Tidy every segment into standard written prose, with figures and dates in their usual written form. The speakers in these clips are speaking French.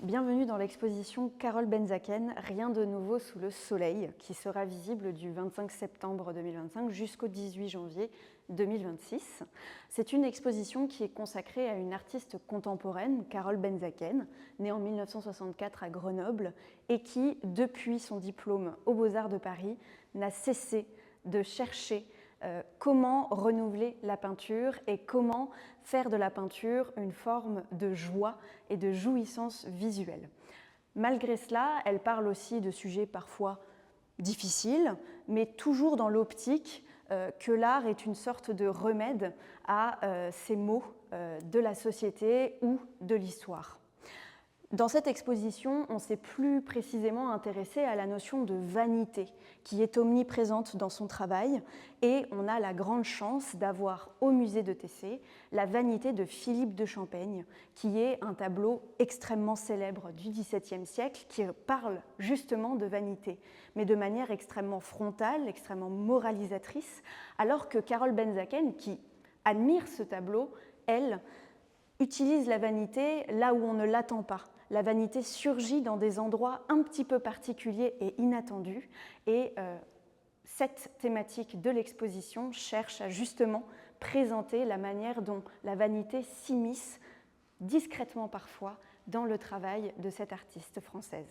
Bienvenue dans l'exposition Carole Benzaken, Rien de nouveau sous le soleil, qui sera visible du 25 septembre 2025 jusqu'au 18 janvier 2026. C'est une exposition qui est consacrée à une artiste contemporaine, Carole Benzaken, née en 1964 à Grenoble et qui, depuis son diplôme aux Beaux-Arts de Paris, n'a cessé de chercher comment renouveler la peinture et comment faire de la peinture une forme de joie et de jouissance visuelle. Malgré cela, elle parle aussi de sujets parfois difficiles, mais toujours dans l'optique que l'art est une sorte de remède à ces maux de la société ou de l'histoire. Dans cette exposition, on s'est plus précisément intéressé à la notion de vanité qui est omniprésente dans son travail et on a la grande chance d'avoir au musée de Tessé la Vanité de Philippe de Champaigne qui est un tableau extrêmement célèbre du XVIIe siècle qui parle justement de vanité, mais de manière extrêmement frontale, extrêmement moralisatrice, alors que Carole Benzaken, qui admire ce tableau, elle, utilise la vanité là où on ne l'attend pas. La vanité surgit dans des endroits un petit peu particuliers et inattendus. Et cette thématique de l'exposition cherche à justement présenter la manière dont la vanité s'immisce discrètement parfois dans le travail de cette artiste française.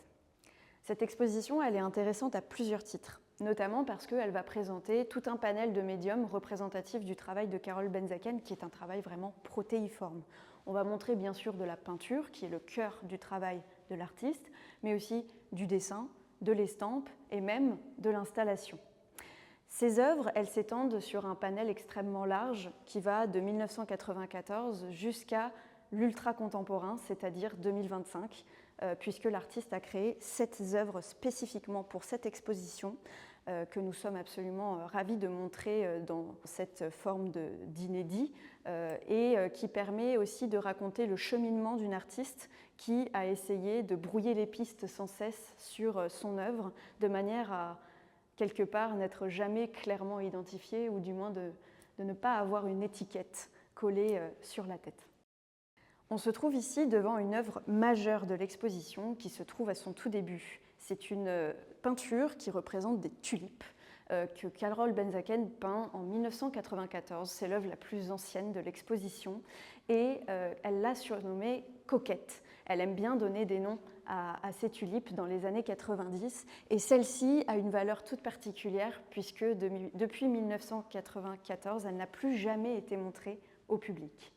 Cette exposition, elle est intéressante à plusieurs titres, notamment parce qu'elle va présenter tout un panel de médiums représentatifs du travail de Carole Benzaken, qui est un travail vraiment protéiforme. On va montrer bien sûr de la peinture, qui est le cœur du travail de l'artiste, mais aussi du dessin, de l'estampe et même de l'installation. Ces œuvres, elles s'étendent sur un panel extrêmement large qui va de 1994 jusqu'à l'ultra-contemporain, c'est-à-dire 2025, puisque l'artiste a créé 7 œuvres spécifiquement pour cette exposition que nous sommes absolument ravis de montrer dans cette forme d'inédit et qui permet aussi de raconter le cheminement d'une artiste qui a essayé de brouiller les pistes sans cesse sur son œuvre de manière à, quelque part, n'être jamais clairement identifiée ou du moins de ne pas avoir une étiquette collée sur la tête. On se trouve ici devant une œuvre majeure de l'exposition qui se trouve à son tout début. C'est une peinture qui représente des tulipes que Carole Benzaken peint en 1994. C'est l'œuvre la plus ancienne de l'exposition et elle l'a surnommée Coquette. Elle aime bien donner des noms à ces tulipes dans les années 90 et celle-ci a une valeur toute particulière puisque depuis 1994, elle n'a plus jamais été montrée au public.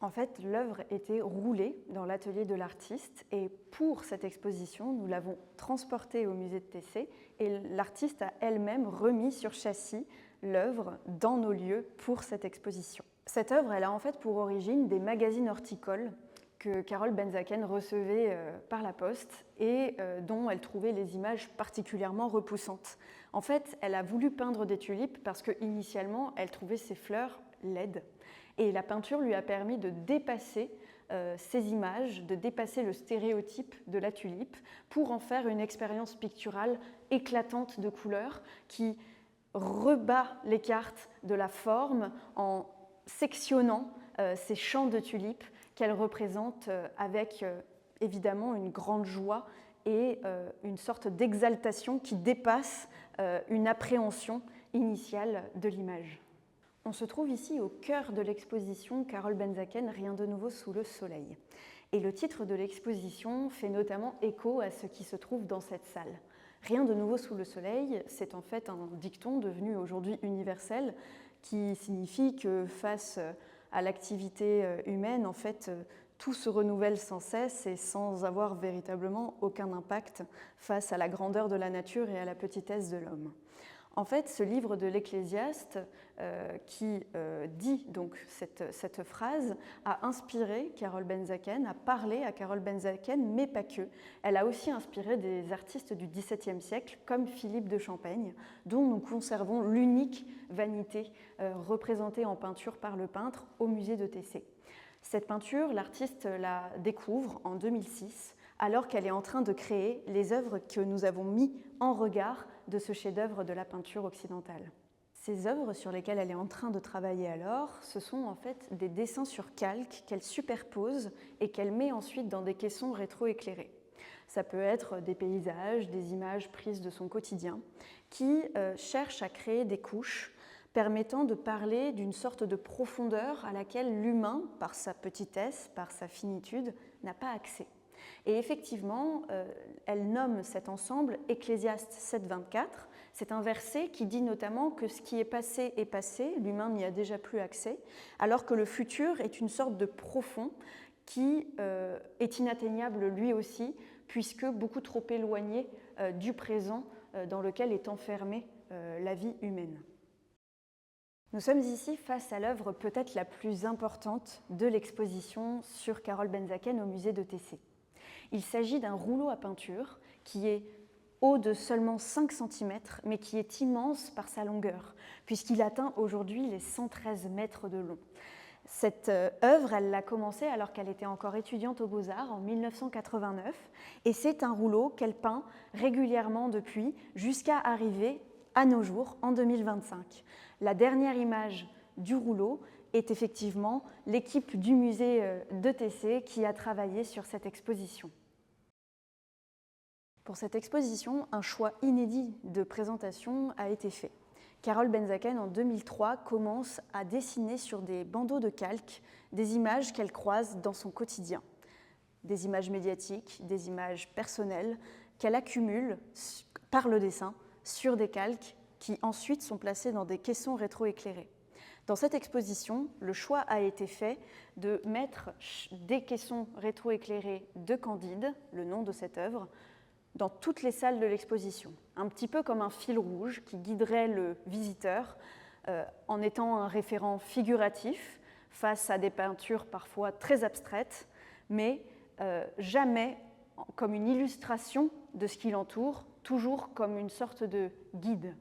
En fait, l'œuvre était roulée dans l'atelier de l'artiste et pour cette exposition, nous l'avons transportée au musée de Tessé et l'artiste a elle-même remis sur châssis l'œuvre dans nos lieux pour cette exposition. Cette œuvre, elle a en fait pour origine des magazines horticoles que Carole Benzaken recevait par la poste et dont elle trouvait les images particulièrement repoussantes. En fait, elle a voulu peindre des tulipes parce qu'initialement, elle trouvait ces fleurs laides. Et la peinture lui a permis de dépasser ces images, de dépasser le stéréotype de la tulipe pour en faire une expérience picturale éclatante de couleurs qui rebat les cartes de la forme en sectionnant ces champs de tulipes qu'elle représente avec évidemment une grande joie et une sorte d'exaltation qui dépasse une appréhension initiale de l'image. On se trouve ici au cœur de l'exposition Carole Benzaken, Rien de nouveau sous le soleil. Et le titre de l'exposition fait notamment écho à ce qui se trouve dans cette salle. Rien de nouveau sous le soleil, c'est en fait un dicton devenu aujourd'hui universel qui signifie que face à l'activité humaine, en fait, tout se renouvelle sans cesse et sans avoir véritablement aucun impact face à la grandeur de la nature et à la petitesse de l'homme. En fait, ce livre de l'Ecclésiaste qui dit donc cette phrase a inspiré Carole Benzaken, a parlé à Carole Benzaken, mais pas que. Elle a aussi inspiré des artistes du XVIIe siècle comme Philippe de Champaigne, dont nous conservons l'unique vanité représentée en peinture par le peintre au musée de Tessé. Cette peinture, l'artiste la découvre en 2006 alors qu'elle est en train de créer les œuvres que nous avons mis en regard de ce chef-d'œuvre de la peinture occidentale. Ces œuvres sur lesquelles elle est en train de travailler alors, ce sont en fait des dessins sur calque qu'elle superpose et qu'elle met ensuite dans des caissons rétroéclairés. Ça peut être des paysages, des images prises de son quotidien, qui cherchent à créer des couches permettant de parler d'une sorte de profondeur à laquelle l'humain, par sa petitesse, par sa finitude, n'a pas accès. Et effectivement, elle nomme cet ensemble Ecclésiaste 7,24. C'est un verset qui dit notamment que ce qui est passé, l'humain n'y a déjà plus accès, alors que le futur est une sorte de profond qui est inatteignable lui aussi, puisque beaucoup trop éloigné du présent dans lequel est enfermée la vie humaine. Nous sommes ici face à l'œuvre peut-être la plus importante de l'exposition sur Carole Benzaken au musée de Tessé. Il s'agit d'un rouleau à peinture qui est haut de seulement 5 cm, mais qui est immense par sa longueur, puisqu'il atteint aujourd'hui les 113 mètres de long. Cette œuvre, elle l'a commencée alors qu'elle était encore étudiante aux Beaux-Arts en 1989, et c'est un rouleau qu'elle peint régulièrement depuis, jusqu'à arriver à nos jours, en 2025. La dernière image du rouleau est effectivement l'équipe du musée de Tessé qui a travaillé sur cette exposition. Pour cette exposition, un choix inédit de présentation a été fait. Carole Benzaken, en 2003, commence à dessiner sur des bandeaux de calque des images qu'elle croise dans son quotidien. Des images médiatiques, des images personnelles qu'elle accumule par le dessin sur des calques qui ensuite sont placés dans des caissons rétroéclairés. Dans cette exposition, le choix a été fait de mettre des caissons rétroéclairés de Candide, le nom de cette œuvre, dans toutes les salles de l'exposition, un petit peu comme un fil rouge qui guiderait le visiteur en étant un référent figuratif face à des peintures parfois très abstraites, mais jamais comme une illustration de ce qui l'entoure, toujours comme une sorte de guide.